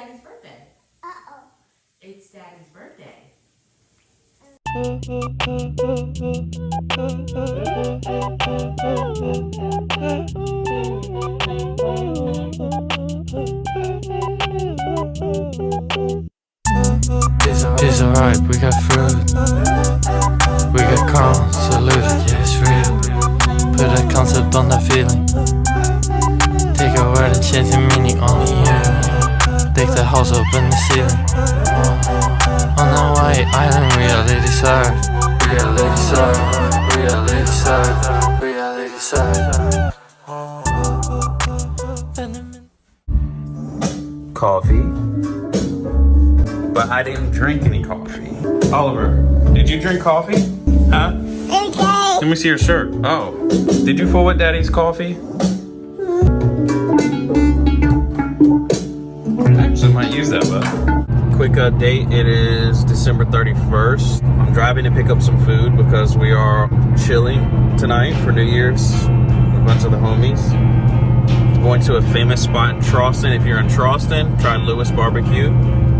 Daddy's birthday. Uh-oh. It's Daddy's birthday. It's alright, we got fruit. We got calm, salute, yeah, it's real. Put a concept on that feeling. Take a word and change the meaning, only you. Take the house up in the ceiling. On the white island, reality side. Reality side, reality side, reality side. Coffee, but I didn't drink any coffee. Oliver, did you drink coffee? Huh? Okay. Let me see your shirt. Oh, did you fool with Daddy's coffee? I actually might use that, bud. Quick update, it is December 31st. I'm driving to pick up some food because we are chilling tonight for New Year's with a bunch of the homies. Going to a famous spot in Charleston. If you're in Charleston, try Lewis Barbecue.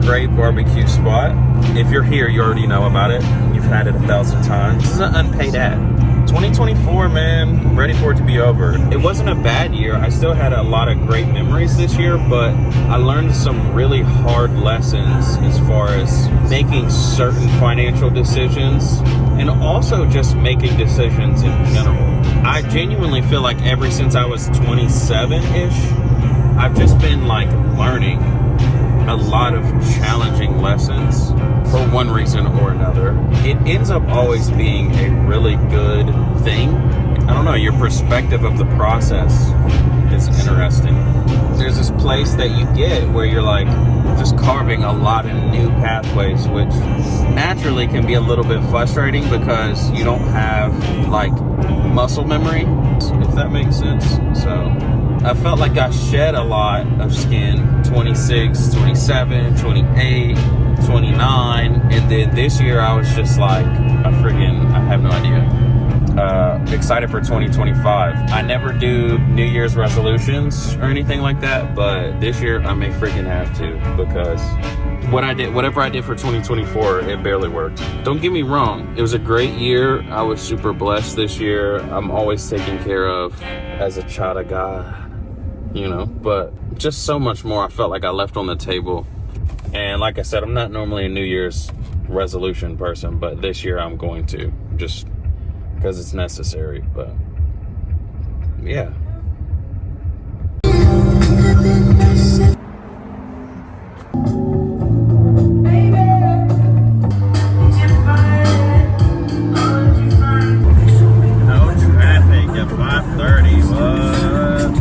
Great barbecue spot. If you're here, you already know about it. You've had it 1,000 times. This is an unpaid ad. 2024, man, I'm ready for it to be over. It wasn't a bad year. I still had a lot of great memories this year, but I learned some really hard lessons as far as making certain financial decisions and also just making decisions in general. I genuinely feel like ever since I was 27-ish, I've just been like learning a lot of challenging lessons for one reason or another. It ends up always being a really good thing. I don't know, your perspective of the process is interesting. There's this place that you get where you're like just carving a lot of new pathways, which naturally can be a little bit frustrating because you don't have like muscle memory, if that makes sense. So I felt like I shed a lot of skin, 26, 27, 28, 29, and then this year I was just like, I have no idea. Excited for 2025. I never do New Year's resolutions or anything like that, but this year I may freaking have to because whatever I did for 2024, it barely worked. Don't get me wrong, it was a great year. I was super blessed this year. I'm always taken care of as a child of God, you know, but just so much more I felt like I left on the table. And like I said, I'm not normally a New Year's resolution person, but this year I'm going to, just because it's necessary. But yeah. No traffic at 5:30. What?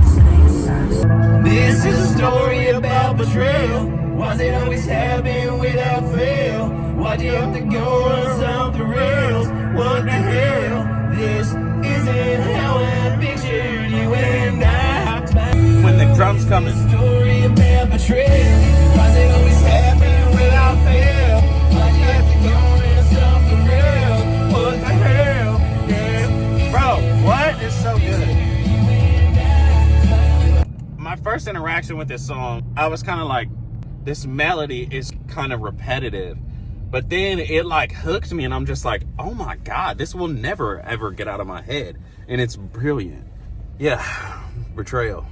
This is a story about betrayal. Why's it always happen without fail? Why'd you have to go us off the rails? What the hell? This isn't how I pictured you and I. When the drums come in. Story about betrayal. Why's it always happen without fail? Why'd you have to go us off the rails? What the hell? Yeah. Bro, what is so good? My first interaction with this song, I was kind of like, this melody is kind of repetitive, but then it like hooked me and I'm just like, oh my God, this will never ever get out of my head. And it's brilliant. Yeah, Betrayal.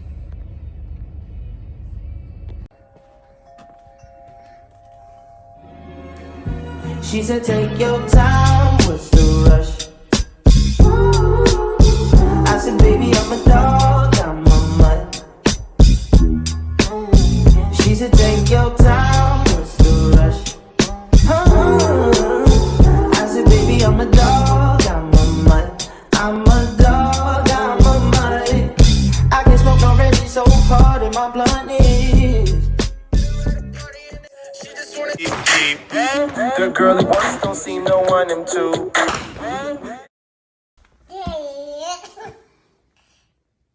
She said, take your time, what's the rush? I said, baby, I'm a dog, I'm a mutt. She said, take your time, what's the rush? I said, baby, I'm a dog, I'm a mutt. I'm a dog, I'm a mutt. I can smoke already, so hard in my blunt is. Good girly boys don't see no one them too.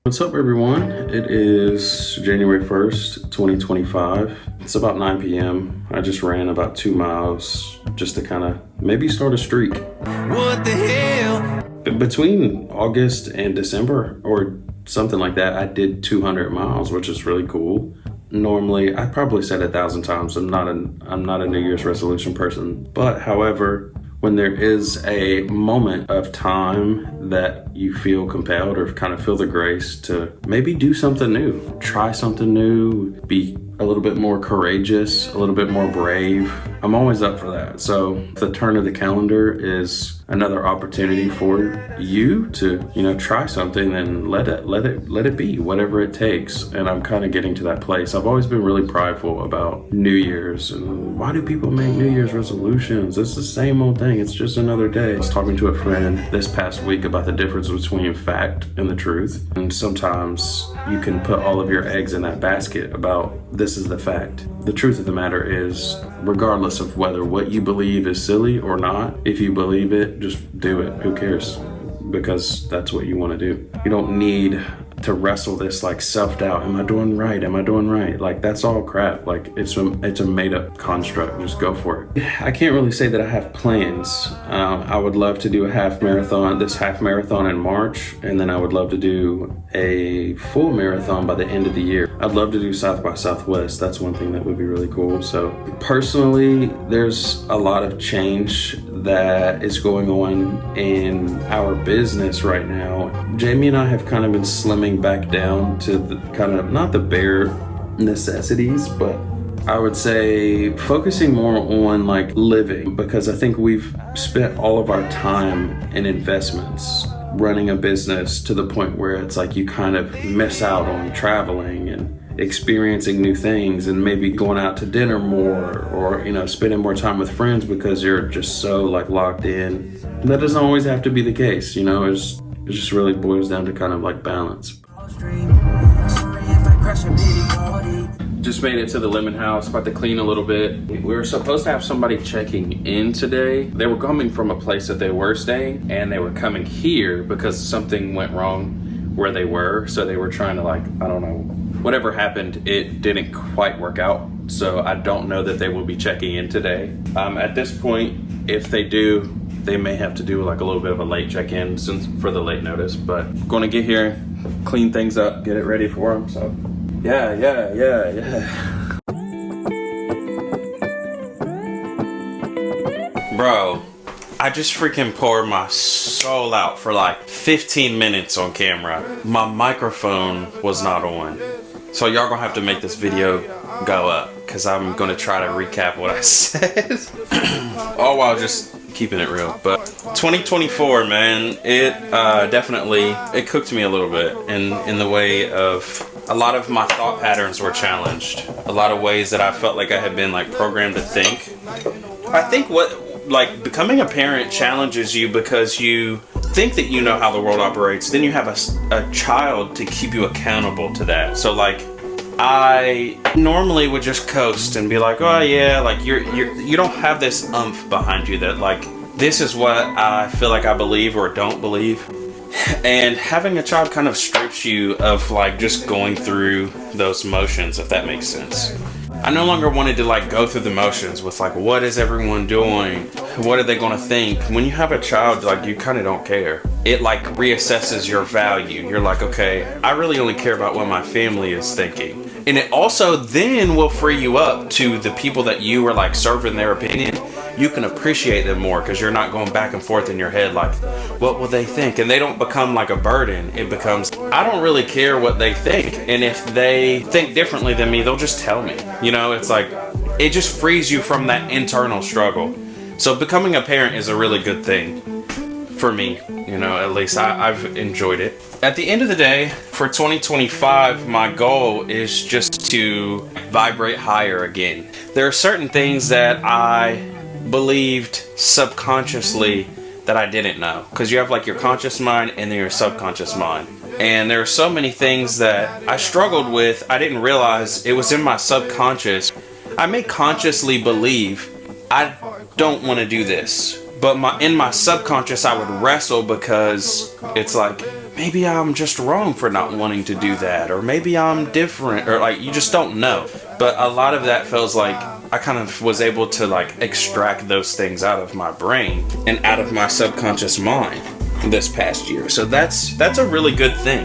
What's up, everyone? It is January 1st, 2025. It's about 9 p.m. I just ran about 2 miles just to kind of maybe start a streak. What the hell? Between August and December or something like that, I did 200 miles, which is really cool. normally, I probably said 1,000 times, I'm not a New Year's resolution person. But however, when there is a moment of time that you feel compelled or kind of feel the grace to maybe do something new, try something new, be a little bit more courageous, a little bit more brave, I'm always up for that. So the turn of the calendar is another opportunity for you to, you know, try something and let it be whatever it takes. And I'm kind of getting to that place. I've always been really prideful about New Year's and why do people make New Year's resolutions? It's the same old thing. It's just another day. I was talking to a friend this past week about the difference between fact and the truth. And sometimes you can put all of your eggs in that basket about this is the fact. The truth of the matter is, regardless of whether what you believe is silly or not, if you believe it, just do it. Who cares? Because that's what you want to do. You don't need to wrestle this like self-doubt. Am I doing right? Am I doing right? Like that's all crap. Like it's a made-up construct. Just go for it. I can't really say that I have plans. I would love to do a half marathon in March, and then I would love to do a full marathon by the end of the year. I'd love to do South by Southwest. That's one thing that would be really cool. So personally, there's a lot of change that is going on in our business right now. Jamie and I have kind of been slimming back down to the kind of, not the bare necessities, but I would say focusing more on like living, because I think we've spent all of our time and investments running a business to the point where it's like you kind of miss out on traveling and experiencing new things and maybe going out to dinner more, or, you know, spending more time with friends because you're just so like locked in. That doesn't always have to be the case, you know. It just really boils down to kind of like balance. Just made it to the Lemon House, about to clean a little bit. We were supposed to have somebody checking in today. They were coming from a place that they were staying, and they were coming here because something went wrong where they were. So they were trying to like, I don't know, whatever happened, it didn't quite work out. So I don't know that they will be checking in today. At this point, if they do, they may have to do like a little bit of a late check-in since for the late notice, but I'm gonna get here, clean things up, get it ready for them. So yeah. Bro, I just freaking poured my soul out for like 15 minutes on camera. My microphone was not on. So y'all gonna have to make this video go up, because I'm gonna try to recap what I said. All while just keeping it real. But 2024, man, it definitely, it cooked me a little bit in the way of a lot of my thought patterns were challenged. A lot of ways that I felt like I had been like programmed to think. I think what, like, becoming a parent challenges you because you think that you know how the world operates. Then you have a child to keep you accountable to that. So like, I normally would just coast and be like, oh yeah, like you don't have this oomph behind you that like, this is what I feel like I believe or don't believe. And having a child kind of strips you of like just going through those motions, if that makes sense. I no longer wanted to like go through the motions with like, what is everyone doing? What are they gonna think? When you have a child, like, you kind of don't care. It like reassesses your value. You're like, okay, I really only care about what my family is thinking. And it also then will free you up to the people that you are like serving their opinion. You can appreciate them more because you're not going back and forth in your head like, what will they think? And they don't become like a burden. It becomes, I don't really care what they think. And if they think differently than me, they'll just tell me. You know, it's like, it just frees you from that internal struggle. So becoming a parent is a really good thing for me. You know, at least I've enjoyed it. At the end of the day, for 2025, my goal is just to vibrate higher again. There are certain things that I believed subconsciously that I didn't know, because you have like your conscious mind and then your subconscious mind, and there are so many things that I struggled with. I didn't realize it was in my subconscious. I may consciously believe I don't want to do this, but in my subconscious I would wrestle because it's like, maybe I'm just wrong for not wanting to do that, or maybe I'm different, or like, you just don't know. But a lot of that feels like I kind of was able to like extract those things out of my brain and out of my subconscious mind this past year. So that's a really good thing.